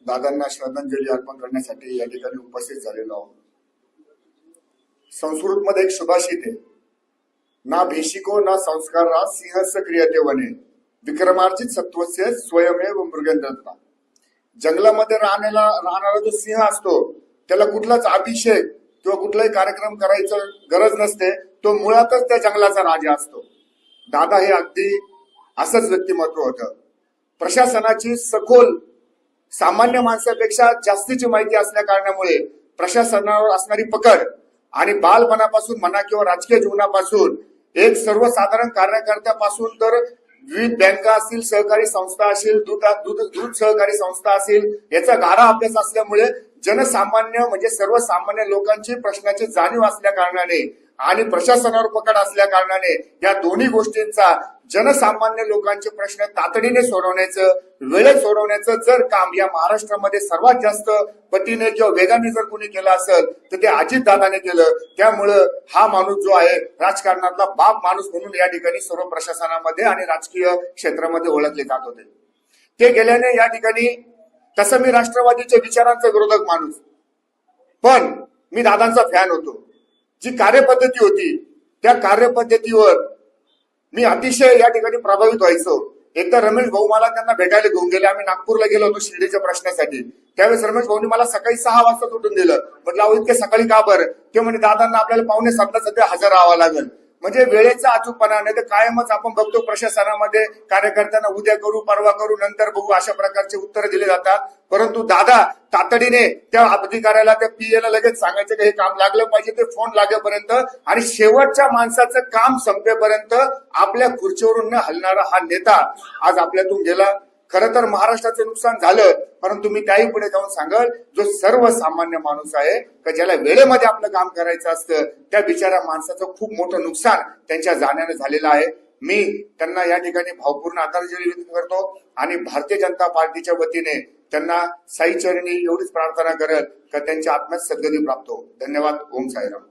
दादांना श्रद्धांजली अर्पण करण्यासाठी या ठिकाणी उपस्थित झालेलो आहोत। संस्कृत मध्ये एक सुभाषित आहे, ना भेशिको ना संस्कार सिंहस्य क्रियते वने विक्रमार्जित सत्वस्य स्वयमेव मृगेंद्रता। जंगलामध्ये राहणारा जो सिंह असतो त्याला कुठलाच अभिषेक किंवा कुठलाही कार्यक्रम करायचं गरज नसते, तो मुळातच त्या जंगलाचा राजा असतो। दादा हे अगदी असंच व्यक्तिमत्व होतं। प्रशासनाची सखोल सामान्य माणसापेक्षा जास्तीची माहिती असल्या कारणामुळे प्रशासनावर असणारी पकड आणि बालपणापासून म्हणा किंवा राजकीय जीवनापासून एक सर्वसाधारण कार्यकर्त्यापासून तर विविध बँका असतील, सहकारी संस्था असतील, दूध सहकारी संस्था असतील, याचा गाढा अभ्यास असल्यामुळे जनसामान्य म्हणजे सर्वसामान्य लोकांची प्रश्नाची जाणीव असल्या कारणाने आणि प्रशासनावर पकड असल्या कारणाने या दोन्ही गोष्टींचा जनसामान्य लोकांचे प्रश्न तातडीने सोडवण्याचं, वेळेत सोडवण्याचं जर काम या महाराष्ट्रामध्ये सर्वात जास्त पटीने किंवा वेगाने जर कोणी केलं असेल तर ते अजितदादाने केलं। त्यामुळं हा माणूस जो आहे राजकारणातला बाप माणूस म्हणून या ठिकाणी सर्व प्रशासनामध्ये आणि राजकीय क्षेत्रामध्ये ओळखले जात होते। ते गेल्याने या ठिकाणी तसं मी राष्ट्रवादीच्या विचारांचा विरोधक माणूस, पण मी दादांचा फॅन होतो। जी कार्यपद्धती होती त्या कार्यपद्धतीवर मी अतिशय या ठिकाणी प्रभावित व्हायचो। एकदा रमेश भाऊ मला त्यांना भेटायला घेऊन गेले। आम्ही नागपूरला गेलो होतो शिर्डीच्या प्रश्नासाठी। त्यावेळेस रमेश भाऊनी मला सकाळी 6 वाजता उठून दिलं। म्हटलं अहो इतके सकाळी का बरं? ते म्हणे दादांना आपल्याला 6:45 सध्या हजर राहावं लागेल। म्हणजे वेळेचा अचूकपणा नाही तर कायमच आपण बघतो प्रशासनामध्ये कार्यकर्त्यांना उद्या करू, परवा करू, नंतर बघू अशा प्रकारचे उत्तर दिले जातात। परंतु दादा तातडीने त्या अधिकाऱ्याला, त्या पीएला लगेच सांगायचं की हे काम लागलं पाहिजे, ते फोन लागेपर्यंत आणि शेवटच्या माणसाचं काम संपेपर्यंत आपल्या खुर्चीवरून न हलणारा हा नेता आज आपल्यातून गेला। खरं तर महाराष्ट्राचं नुकसान झालं, परंतु मी त्याही पुढे जाऊन सांगल जो सर्वसामान्य माणूस आहे का ज्याला वेळेमध्ये आपलं काम करायचं असतं त्या बिचारा माणसाचं खूप मोठं नुकसान त्यांच्या जाण्याने झालेलं आहे। मी त्यांना या ठिकाणी भावपूर्ण आदरांजली व्यक्त करतो आणि भारतीय जनता पार्टीच्या वतीने त्यांना साईचरणी एवढीच प्रार्थना करेल का त्यांच्या आत्म्यात सद्गती प्राप्त हो। धन्यवाद। ओम साईराम।